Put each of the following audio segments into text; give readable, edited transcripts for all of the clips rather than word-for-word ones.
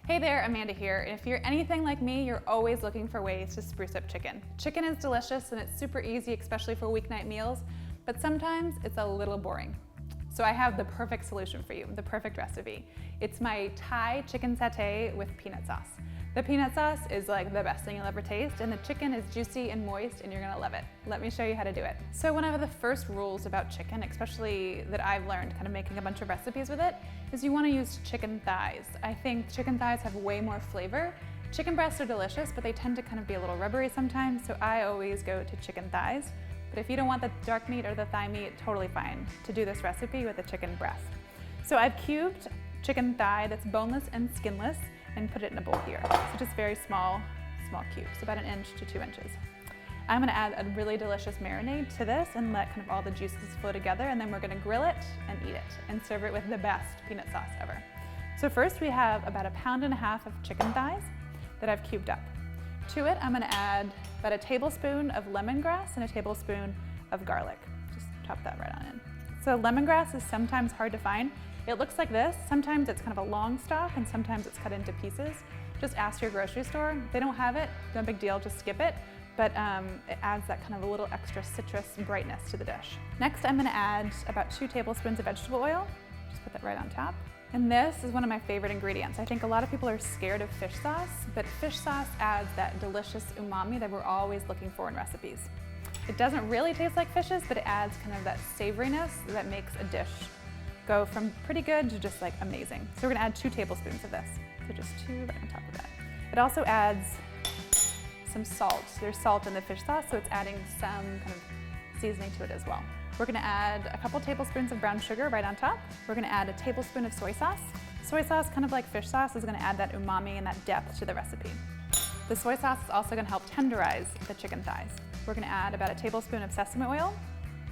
Hey there, Amanda here, and if you're anything like me, you're always looking for ways to spruce up chicken. Chicken is delicious and it's super easy, especially for weeknight meals, but sometimes it's a little boring. So I have the perfect solution for you, the perfect recipe. It's my Thai chicken satay with peanut sauce. The peanut sauce is like the best thing you'll ever taste, and the chicken is juicy and moist, and you're gonna love it. Let me show you how to do it. So one of the first rules about chicken, especially that I've learned kind of making a bunch of recipes with it, is you wanna use chicken thighs. I think chicken thighs have way more flavor. Chicken breasts are delicious, but they tend to kind of be a little rubbery sometimes, so I always go to chicken thighs. But if you don't want the dark meat or the thigh meat, totally fine to do this recipe with a chicken breast. So I've cubed chicken thigh that's boneless and skinless and put it in a bowl here. So just very small cubes, about 1 inch to 2 inches. I'm gonna add a really delicious marinade to this and let kind of all the juices flow together, and then we're gonna grill it and eat it and serve it with the best peanut sauce ever. So first we have about 1.5 pounds of chicken thighs that I've cubed up. To it, I'm gonna add about 1 tablespoon of lemongrass and 1 tablespoon of garlic. Just chop that right on in. So lemongrass is sometimes hard to find. It looks like this. Sometimes it's kind of a long stalk and sometimes it's cut into pieces. Just ask your grocery store. If they don't have it, no big deal, just skip it. But it adds that kind of a little extra citrus brightness to the dish. Next, I'm gonna add about 2 tablespoons of vegetable oil. Just put that right on top. And this is one of my favorite ingredients. I think a lot of people are scared of fish sauce, but fish sauce adds that delicious umami that we're always looking for in recipes. It doesn't really taste like fishes, but it adds kind of that savoriness that makes a dish go from pretty good to just like amazing. So we're gonna add 2 tablespoons of this. So just 2 right on top of that. It also adds some salt. There's salt in the fish sauce, so it's adding some kind of seasoning to it as well. We're gonna add a couple tablespoons of brown sugar right on top. We're gonna add 1 tablespoon of soy sauce. Soy sauce, kind of like fish sauce, is gonna add that umami and that depth to the recipe. The soy sauce is also gonna help tenderize the chicken thighs. We're gonna add about 1 tablespoon of sesame oil,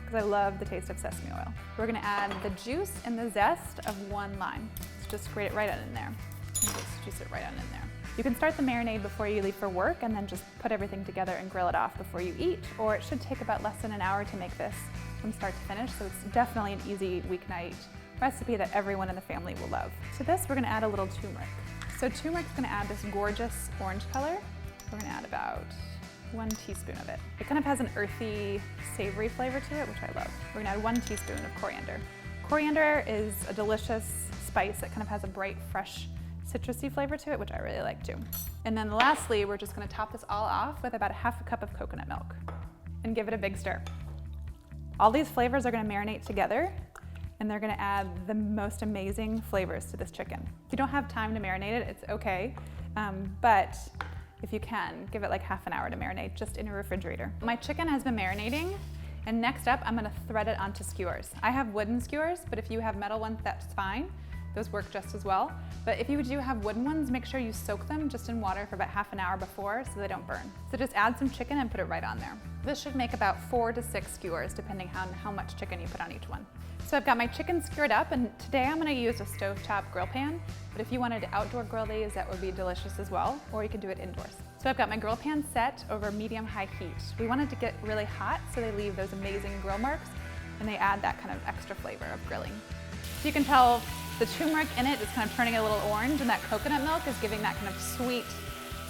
because I love the taste of sesame oil. We're gonna add the juice and the zest of 1 lime. So just grate it right on in there. And just juice it right on in there. You can start the marinade before you leave for work and then just put everything together and grill it off before you eat, or it should take about less than an hour to make this from start to finish, so it's definitely an easy weeknight recipe that everyone in the family will love. To this, we're gonna add a little turmeric. So turmeric's gonna add this gorgeous orange color. We're gonna add about 1 teaspoon of it. It kind of has an earthy, savory flavor to it, which I love. We're gonna add 1 teaspoon of coriander. Coriander is a delicious spice that kind of has a bright, fresh, citrusy flavor to it, which I really like too. And then lastly, we're just gonna top this all off with about 1/2 cup of coconut milk and give it a big stir. All these flavors are gonna marinate together and they're gonna add the most amazing flavors to this chicken. If you don't have time to marinate it, it's okay, but if you can, give it like half an hour to marinate just in your refrigerator. My chicken has been marinating, and next up, I'm gonna thread it onto skewers. I have wooden skewers, but if you have metal ones, that's fine. Those work just as well. But if you do have wooden ones, make sure you soak them just in water for about half an hour before so they don't burn. So just add some chicken and put it right on there. This should make about 4 to 6 skewers, depending on how much chicken you put on each one. So I've got my chicken skewered up, and today I'm gonna use a stovetop grill pan, but if you wanted to outdoor grill these, that would be delicious as well, or you can do it indoors. So I've got my grill pan set over medium-high heat. We want it to get really hot so they leave those amazing grill marks, and they add that kind of extra flavor of grilling. So you can tell the turmeric in it is kind of turning it a little orange, and that coconut milk is giving that kind of sweet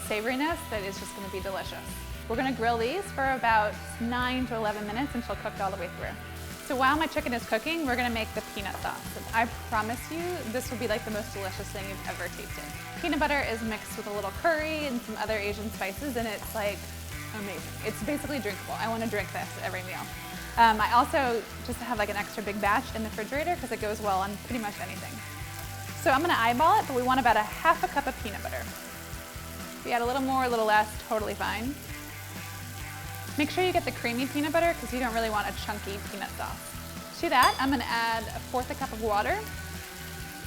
savoriness that is just gonna be delicious. We're gonna grill these for about 9 to 11 minutes until cooked all the way through. So while my chicken is cooking, we're gonna make the peanut sauce. And I promise you, this will be like the most delicious thing you've ever tasted. Peanut butter is mixed with a little curry and some other Asian spices, and it's like amazing. It's basically drinkable. I wanna drink this every meal. I also just have like an extra big batch in the refrigerator because it goes well on pretty much anything. So I'm gonna eyeball it, but we want about 1/2 cup of peanut butter. If you add a little more, a little less, totally fine. Make sure you get the creamy peanut butter because you don't really want a chunky peanut sauce. To that, I'm gonna add 1/4 cup of water.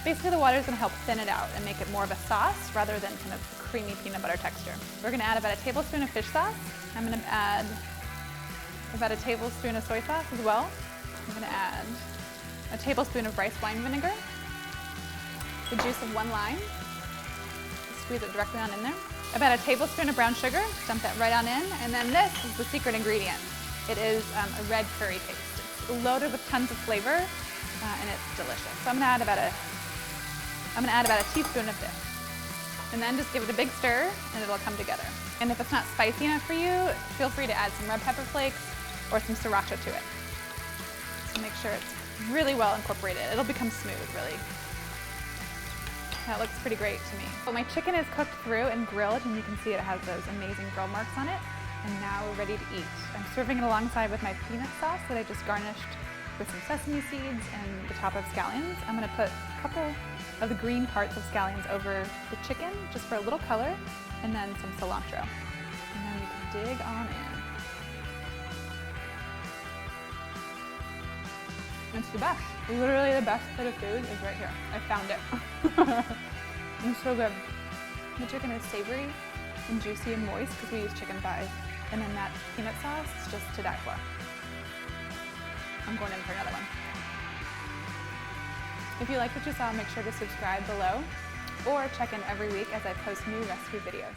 Basically, the water is gonna help thin it out and make it more of a sauce rather than kind of creamy peanut butter texture. We're gonna add about 1 tablespoon of fish sauce. I'm gonna add about 1 tablespoon of soy sauce as well. I'm gonna add 1 tablespoon of rice wine vinegar, the juice of 1 lime, squeeze it directly on in there. About 1 tablespoon of brown sugar, dump that right on in, and then this is the secret ingredient. It is a red curry paste. It's loaded with tons of flavor, and it's delicious. So I'm gonna add about a teaspoon of this. And then just give it a big stir and it'll come together. And if it's not spicy enough for you, feel free to add some red pepper flakes or some sriracha to it. So make sure it's really well incorporated. It'll become smooth, really. That looks pretty great to me. Well, my chicken is cooked through and grilled, and you can see it has those amazing grill marks on it. And now we're ready to eat. I'm serving it alongside with my peanut sauce that I just garnished with some sesame seeds and the top of scallions. I'm gonna put a couple of the green parts of scallions over the chicken just for a little color, and then some cilantro. And then we can dig on in. It's the best. Literally the best bit of food is right here. I found it. It's so good. The chicken is savory and juicy and moist because we use chicken thighs. And then that peanut sauce is just to die for. I'm going in for another one. If you like what you saw, make sure to subscribe below or check in every week as I post new recipe videos.